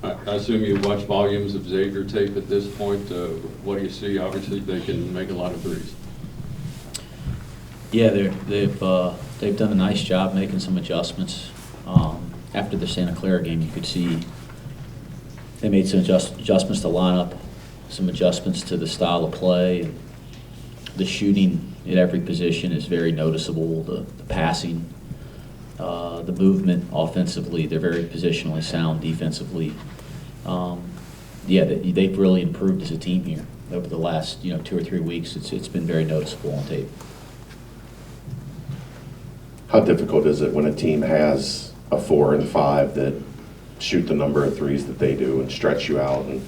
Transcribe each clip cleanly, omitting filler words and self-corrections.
I assume you watch volumes of Xavier tape at this point. What do you see? Obviously, they can make a lot of threes. Yeah, they've done a nice job making some adjustments. After the Santa Clara game, you could see they made some adjustments to lineup, some adjustments to the style of play. And the shooting at every position is very noticeable. The passing, the movement offensively, they're very positionally sound defensively. Yeah, they've really improved as a team here over the last 2 or 3 weeks. It's been very noticeable on tape. How difficult is it when a team has a 4 and 5 that shoot the number of threes that they do and stretch you out and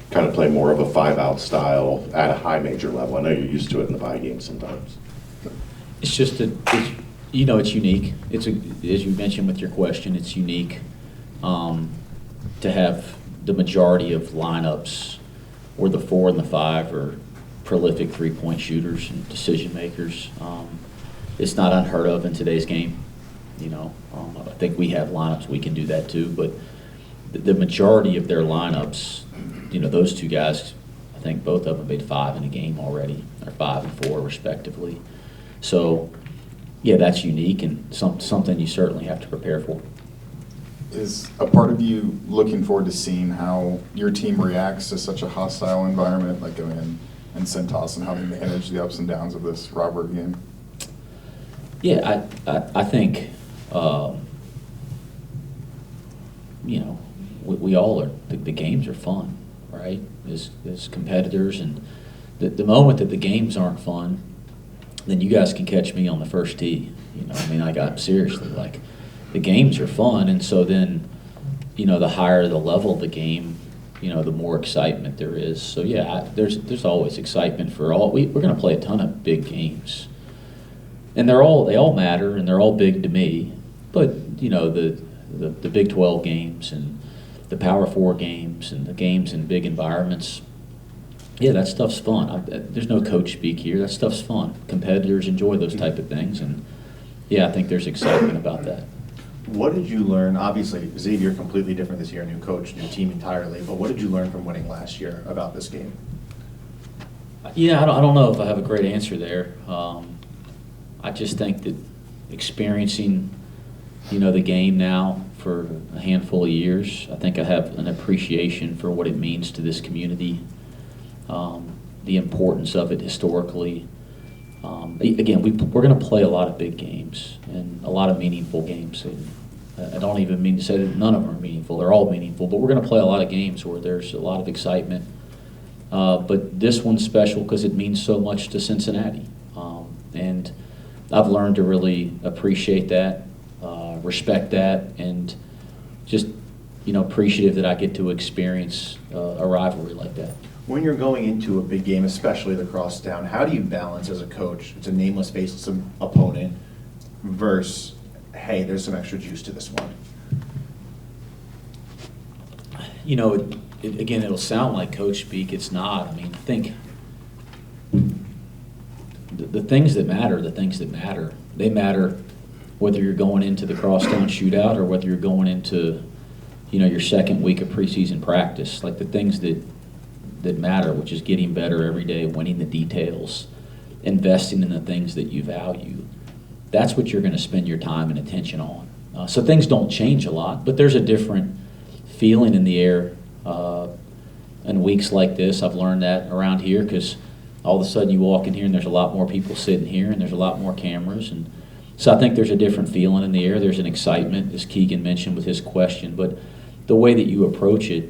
kind of play more of a 5-out style at a high major level? I know you're used to it in the bye game sometimes. It's just it's unique. As you mentioned with your question, it's unique to have the majority of lineups where the 4 and the 5 are prolific three-point shooters and decision makers. It's not unheard of in today's game. I think we have lineups we can do that too, but the majority of their lineups, those two guys, I think both of them made 5 in a game already, or 5 and 4 respectively. So, yeah, that's unique and something you certainly have to prepare for. Is a part of you looking forward to seeing how your team reacts to such a hostile environment, like going in and Centos and how they manage the ups and downs of this rivalry game? Yeah, I think, we all are, the games are fun, right? As competitors, and the moment that the games aren't fun, then you guys can catch me on the first tee. Seriously, like, the games are fun, and so then, the higher the level of the game, the more excitement there is. So yeah, there's always excitement for all. We're going to play a ton of big games, and they all matter, and they're all big to me. But the Big 12 games and the Power 4 games and the games in big environments, yeah, that stuff's fun. There's no coach speak here. That stuff's fun. Competitors enjoy those type of things, and yeah, I think there's excitement about that. What did you learn? Obviously, Xavier completely different this year, new coach, new team entirely. But what did you learn from winning last year about this game? Yeah, I don't know if I have a great answer there. I just think that experiencing, the game now for a handful of years, I think I have an appreciation for what it means to this community, the importance of it historically. Again, we're going to play a lot of big games and a lot of meaningful games. I don't even mean to say that none of them are meaningful. They're all meaningful, but we're going to play a lot of games where there's a lot of excitement. But this one's special because it means so much to Cincinnati. And I've learned to really appreciate that, respect that, and just, appreciative that I get to experience a rivalry like that. When you're going into a big game, especially the Crosstown, how do you balance as a coach? It's a nameless face opponent versus, hey, there's some extra juice to this one. Again, it'll sound like coach speak. It's not. I think the things that matter, they matter whether you're going into the Crosstown Shootout or whether you're going into, your second week of preseason practice. Like, the things that matter, which is getting better every day, winning the details, investing in the things that you value. That's what you're going to spend your time and attention on. So things don't change a lot, but there's a different feeling in the air. In weeks like this, I've learned that around here, because all of a sudden you walk in here and there's a lot more people sitting here and there's a lot more cameras. And so I think there's a different feeling in the air. There's an excitement, as Keegan mentioned with his question, but the way that you approach it,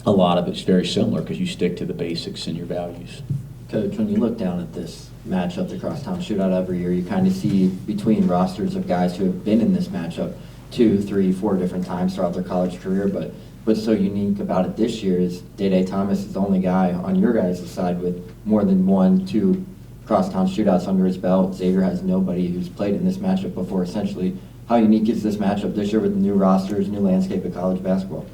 a lot of it's very similar because you stick to the basics and your values. Coach, when you look down at this matchup, the Crosstown Shootout every year, you kind of see between rosters of guys who have been in this matchup 2, 3, 4 different times throughout their college career, but what's so unique about it this year is Day Thomas is the only guy on your guys' side with more than 1, 2 Crosstown Shootouts under his belt. Xavier has nobody who's played in this matchup before. Essentially, how unique is this matchup this year with the new rosters, new landscape of college basketball?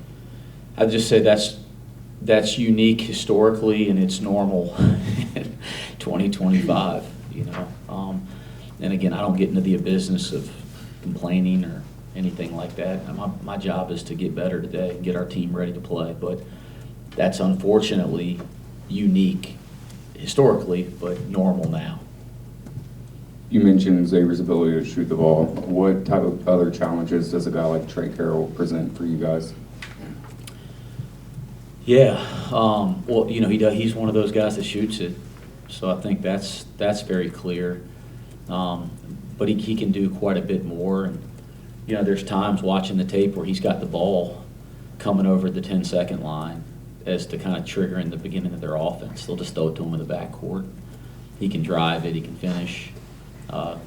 I'd just say that's unique historically, and it's normal in 2025, And again, I don't get into the business of complaining or anything like that. And my job is to get better today and get our team ready to play. But that's unfortunately unique historically, but normal now. You mentioned Xavier's ability to shoot the ball. What type of other challenges does a guy like Trey Carroll present for you guys? Yeah, well, he's one of those guys that shoots it, so I think that's very clear. But he can do quite a bit more, and there's times watching the tape where he's got the ball coming over the 10-second line as to kind of trigger in the beginning of their offense. They'll just throw it to him in the backcourt. He can drive it. He can finish.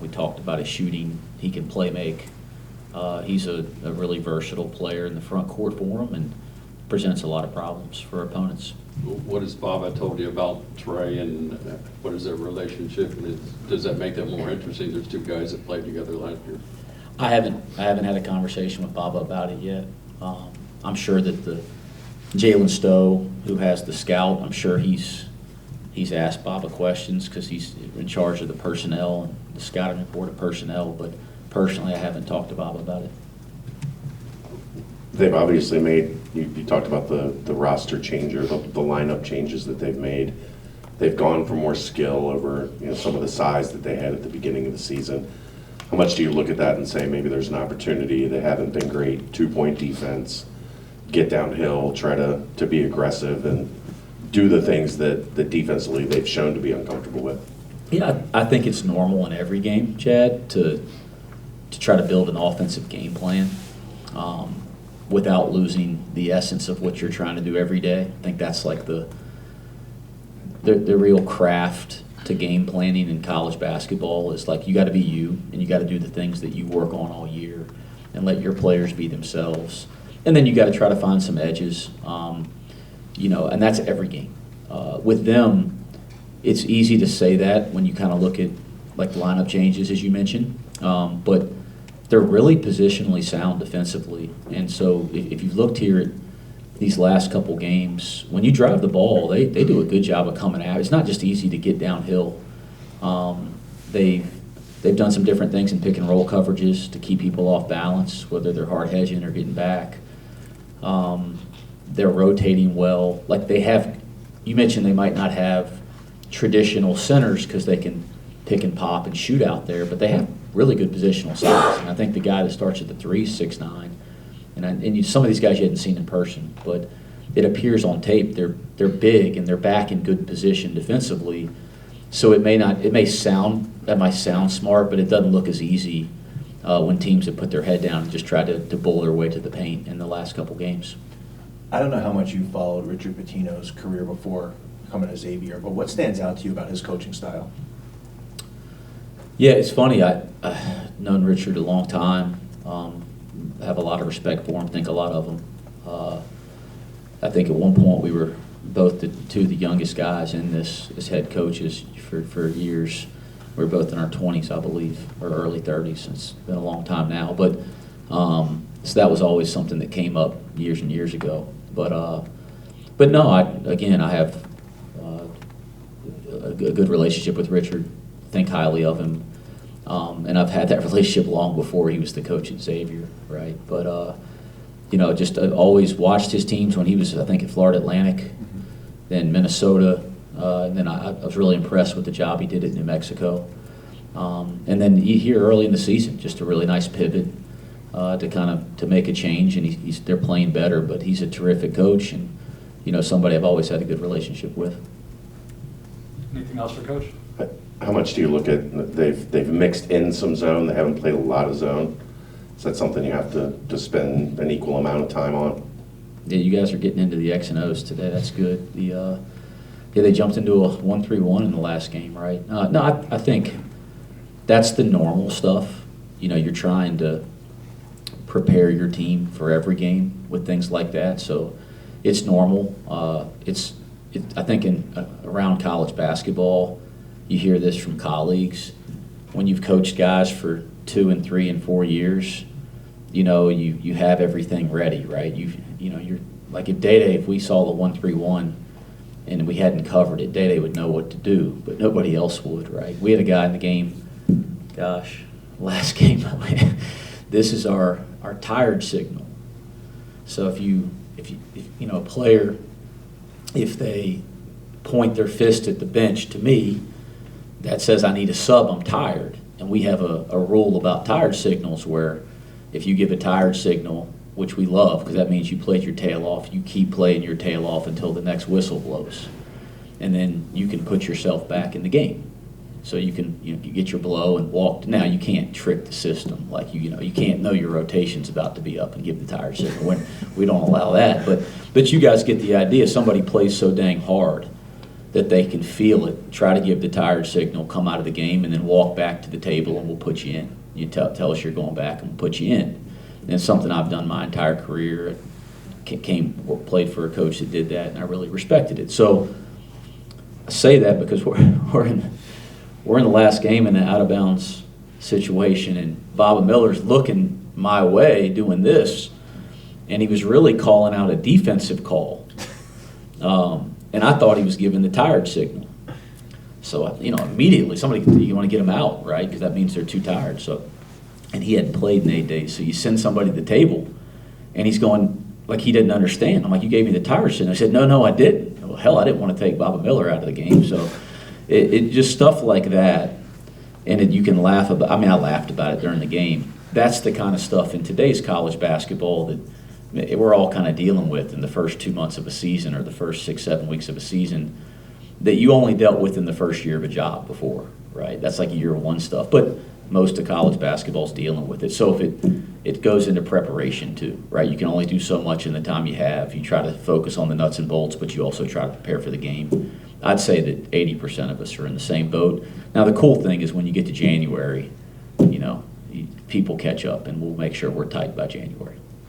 We talked about his shooting. He can play make. He's a really versatile player in the front court for him and presents a lot of problems for opponents. What has Baba told you about Trey, and what is their relationship? And does that make that more interesting? There's two guys that played together last year. I haven't had a conversation with Baba about it yet. I'm sure that the Jalen Stowe, who has the scout, I'm sure he's asked Baba questions because he's in charge of the personnel and the scouting report of personnel. But personally, I haven't talked to Baba about it. They've obviously made, you talked about the roster change or the lineup changes that they've made. They've gone for more skill over some of the size that they had at the beginning of the season. How much do you look at that and say maybe there's an opportunity? They haven't been great, 2-point defense, get downhill, try to be aggressive and do the things that defensively they've shown to be uncomfortable with? Yeah, I think it's normal in every game, Chad, to try to build an offensive game plan without losing the essence of what you're trying to do every day. I think that's like the real craft to game planning in college basketball is like you got to be you, and you got to do the things that you work on all year and let your players be themselves. And then you got to try to find some edges, and that's every game. With them, it's easy to say that when you kind of look at like the lineup changes, as you mentioned, but they're really positionally sound defensively. And so if you've looked here at these last couple games, when you drive the ball, they do a good job of coming out. It's not just easy to get downhill. They've done some different things in pick and roll coverages to keep people off balance, whether they're hard hedging or getting back. They're rotating well. Like they have, you mentioned they might not have traditional centers because they can pick and pop and shoot out there, but they have really good positional skills. And I think the guy that starts at the 3 is 6'9", and some of these guys you hadn't seen in person, but it appears on tape they're big and they're back in good position defensively. So it might sound smart, but it doesn't look as easy when teams have put their head down and just tried to bull their way to the paint in the last couple games. I don't know how much you followed Richard Pitino's career before coming to Xavier, but what stands out to you about his coaching style? Yeah, it's funny. I've known Richard a long time. Have a lot of respect for him. Think a lot of him. I think at one point we were both two of the youngest guys in this as head coaches for years. We were both in our 20s, I believe, or early 30s. It's been a long time now, but so that was always something that came up years and years ago. But no, I have a good relationship with Richard. Think highly of him. And I've had that relationship long before he was the coach at Xavier, right? But, just always watched his teams when he was, I think, at Florida Atlantic, then Minnesota, and then I was really impressed with the job he did at New Mexico. And then here early in the season, just a really nice pivot to make a change, and they're playing better, but he's a terrific coach and, somebody I've always had a good relationship with. Anything else for Coach? How much do you look at, they've mixed in some zone, they haven't played a lot of zone. Is that something you have to spend an equal amount of time on? Yeah, you guys are getting into the X and O's today. That's good. They jumped into a 1-3-1 in the last game, right? No, I think that's the normal stuff. You're trying to prepare your team for every game with things like that. So it's normal. I think around college basketball, you hear this from colleagues. When you've coached guys for 2 and 3 and 4 years, you have everything ready, right? You're like if we saw the 1-3-1 and we hadn't covered it, Day would know what to do, but nobody else would, right? We had a guy in the game, last game, this is our tired signal. So if you know, a player, if they point their fist at the bench to me, that says I need a sub, I'm tired. And we have a rule about tired signals where if you give a tired signal, which we love because that means you played your tail off, you keep playing your tail off until the next whistle blows. And then you can put yourself back in the game. So you can you get your blow and walk. Now you can't trick the system. Like you can't know your rotation's about to be up and give the tired signal. We don't allow that. But you guys get the idea. Somebody plays so dang hard that they can feel it, try to give the tired signal, come out of the game, and then walk back to the table and we'll put you in. You tell us you're going back and we'll put you in. And it's something I've done my entire career. Played for a coach that did that, and I really respected it. So I say that because we're in the last game in an out-of-bounds situation, and Bob Miller's looking my way doing this, and he was really calling out a defensive call. And I thought he was giving the tired signal. So, immediately you want to get them out, right? Because that means they're too tired. So, and he hadn't played in 8 days. So you send somebody to the table, and he's going like he didn't understand. I'm like, you gave me the tired signal. I said, no, I didn't. Well, hell, I didn't want to take Bob Miller out of the game. So it just stuff like that. And you can laugh about. I mean, I laughed about it during the game. That's the kind of stuff in today's college basketball that we're all kind of dealing with in the first 2 months of a season or the first 6-7 weeks of a season that you only dealt with in the first year of a job before, right? That's like year one stuff. But most of college basketball's dealing with it. So if it goes into preparation too, right? You can only do so much in the time you have. You try to focus on the nuts and bolts, but you also try to prepare for the game. I'd say that 80% of us are in the same boat. Now the cool thing is when you get to January, people catch up, and we'll make sure we're tight by January.